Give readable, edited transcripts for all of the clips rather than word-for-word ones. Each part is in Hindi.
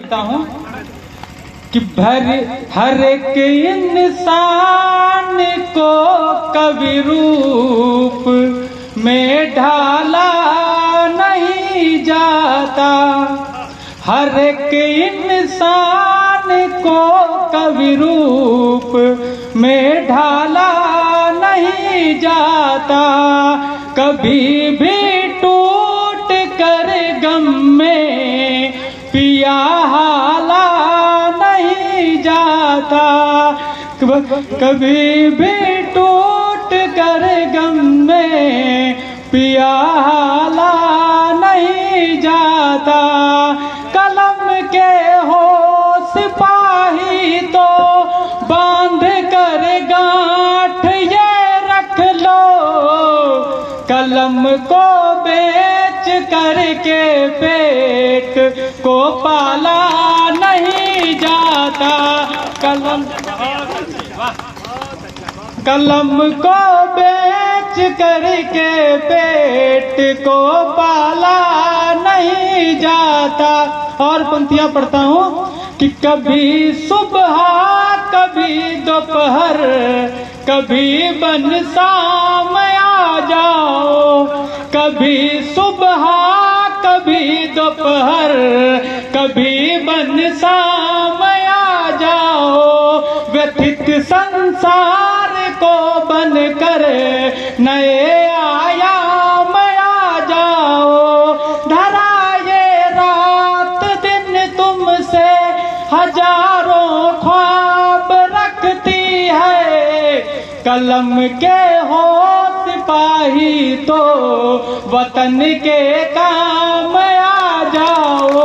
हूँ कि हर एक इंसान को कवि रूप में ढाला नहीं जाता। हर एक इंसान को कवि रूप में ढाला नहीं जाता। कभी भी टूट कर गम में पिया हाला नहीं जाता। कभी भी टूट कर गम में पिया हाला नहीं जाता। कलम के हो सिपाही तो बांध कर गांठ ये रख लो। कलम को बेच करके पेट को पाला नहीं जाता। कलम को बेच करके पेट को पाला नहीं जाता। और पंक्तियां पढ़ता हूँ कि कभी सुबह कभी दोपहर कभी बन शाम आ जाओ। कभी सुबह कभी दोपहर कभी बन शाम आ जाओ। व्यथित संसार को बन कर नए आयाम आ जाओ। धरा ये रात दिन तुमसे हजारों ख्वाब रखती है। कलम के हो सिपाही तो वतन के काम आ जाओ।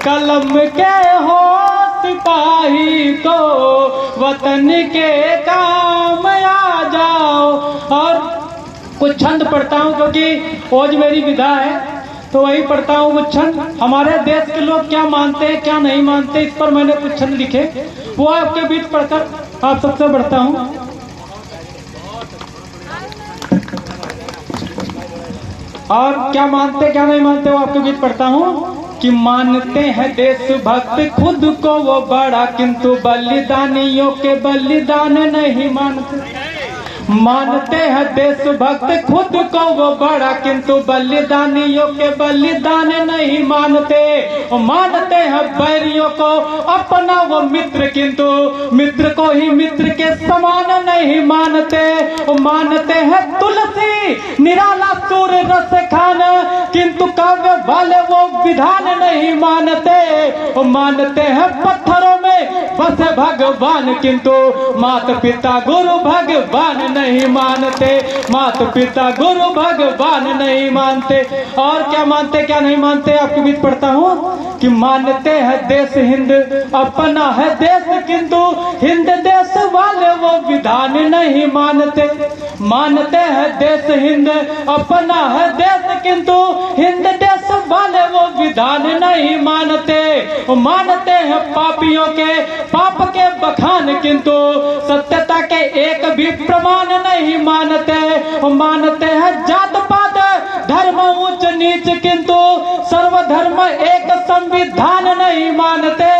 कलम के हो सिपाही तो वतन के काम आ जाओ। और कुछ छंद पढ़ता हूँ क्योंकि आज मेरी विदा है तो वही पढ़ता हूँ कुछ छंद। हमारे देश के लोग क्या मानते हैं क्या नहीं मानते इस पर मैंने कुछ छंद लिखे, वो आपके बीच पढ़कर आप सबसे बढ़ता हूँ। और क्या मानते क्या नहीं मानते वो आपके बीच पढ़ता हूँ कि मानते हैं देशभक्त खुद को वो बड़ा किंतु बलिदानियों के बलिदान नहीं मानते। मानते हैं देशभक्त खुद को वो बड़ा किंतु बलिदानियों के बलिदान नहीं मानते। मानते हैं बैरियों को अपना वो मित्र किंतु मित्र को ही मित्र के समान नहीं मानते। मानते हैं तुलसी निराला सूर्य रस खान किंतु काव्य वाले वो विधान नहीं मानते। मानते हैं पत्थरों में बसे भगवान किंतु माता पिता गुरु भगवान नहीं मानते। माता पिता गुरु भगवान नहीं मानते। और क्या मानते क्या नहीं मानते आपके बीच पढ़ता हूँ कि मानते हैं देश हिंद अपना है देश किंतु हिंद देश वाले वो विधान नहीं मानते। मानते हैं देश हिंद अपना है देश किंतु हिंद देश वाले वो विधान नहीं मानते। मानते हैं पापियों के पाप के बखान किंतु सत्यता के एक भी प्रमाण नहीं मानते। मानते हैं जात पात धर्म ऊंच नीच किंतु सर्वधर्म एक संविधान नहीं मानते।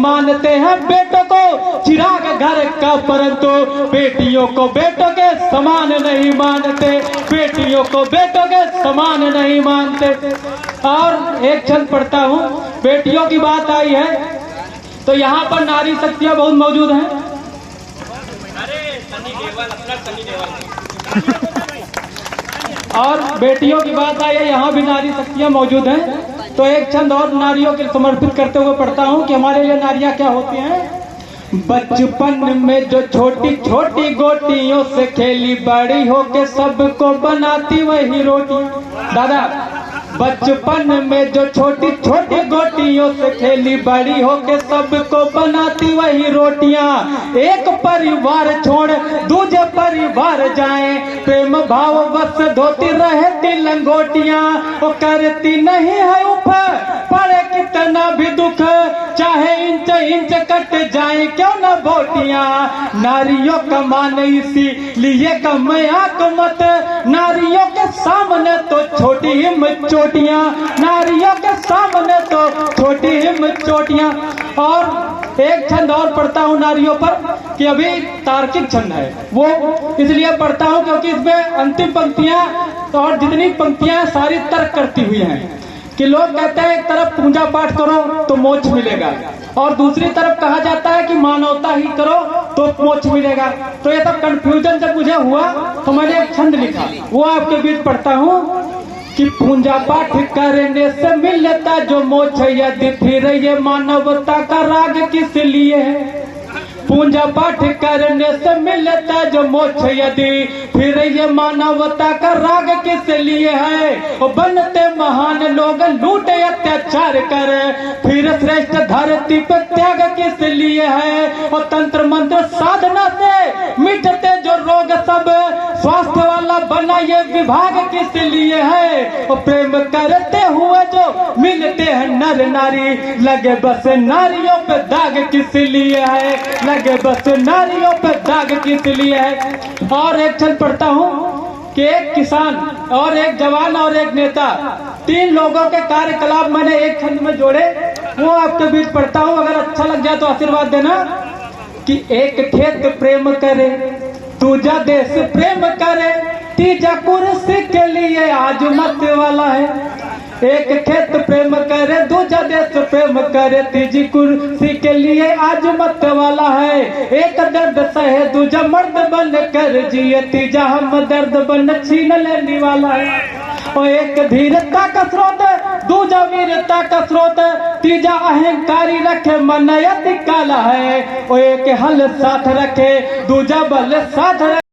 मानते हैं बेटों को चिराग घर का परंतु बेटियों को बेटों के समान नहीं मानते। बेटियों को बेटों के समान नहीं मानते। और एक छंद पढ़ता हूँ, बेटियों की बात आई है तो यहाँ पर नारी शक्तियाँ बहुत मौजूद हैं। और बेटियों की बात आई है यहाँ भी नारी शक्तियाँ मौजूद हैं तो एक छंद और नारियों के समर्पित करते हुए पढ़ता हूँ कि हमारे लिए नारियाँ क्या होती हैं। बचपन में जो छोटी छोटी गोटियों से खेली बड़ी होके सबको बनाती वही रोटी। दादा बचपन में जो छोटी छोटी गोटियों से खेली बड़ी होके सबको बनाती वही रोटियां। एक परिवार छोड़ दूसरे परिवार जाए प्रेम भाव बस धोती रहती लंगोटियां। वो करती नहीं है उफ पड़े कितना भी दुख, चाहे इंच इंच कट जाए क्यों न बोटियां, नारियों का मान इसीलिए कम आंक मत, नारियों के सामने तो छोटी हिम्मत चोटियां, नारियों के सामने तो छोटी हिम्मत चोटियां। और एक छंद और पढ़ता हूँ नारियों पर, कि अभी तार्किक छंद है, वो इसलिए पढ़ता हूँ क्योंकि इसमें अंतिम पंक्तियां और जितनी पंक्तियां सारी तर्क करती हुई हैं। कि लोग कहते हैं एक तरफ पूजा पाठ करो तो मोक्ष मिलेगा, और दूसरी तरफ कहा जाता है कि मानवता ही करो तो मोक्ष मिलेगा। तो ये सब कंफ्यूजन जब मुझे हुआ तो मैंने एक छंद लिखा, वो आपके बीच पढ़ता हूँ कि पूजा पाठ करने से मिलता जो मोक्ष, यदि फिर ये मानवता का राग किस लिए है। पूजा पाठ करने से मिलता जो मोक्ष, यदि फिर ये मानवता का राग किस लिए है। वो बनते महान लोग लूटे अत्याचार कर, फिर श्रेष्ठ धरती पे त्याग किस लिए है। और तंत्र मंत्र साधना से मिटते जो रोग सब, स्वास्थ्य वाला बना ये विभाग किस लिए है। और प्रेम करते हुए जो मिलते हैं नर नारी, लगे बस नारियों पे दाग किस लिए है, लगे बस नारियों पे दाग किस लिए है। और एक छंद पढ़ता हूँ कि एक किसान और एक जवान और एक नेता, तीन लोगों के कार्यकलाप मैंने एक छंद में जोड़े, वो आपके बीच पढ़ता हूँ। अगर अच्छा लग जाए तो आशीर्वाद देना। कि एक खेत प्रेम करे, दूजा देश प्रेम करे, तीजा कुर्सी के लिए आज मत वाला है। एक खेत प्रेम करे, दूजा देश प्रेम करे, तीजी कुर्सी के लिए आज मत वाला है। एक दर्द सहे दूजा मर्द बन कर जिए, तीजा हम दर्द बन छीन लेने वाला है। और एक धीरता का स्रोत, दूजा वीरता का स्रोत, तीजा अहंकारी रखे मन अति काला है। और एक हल साथ रखे, दूजा बल साथ रखे।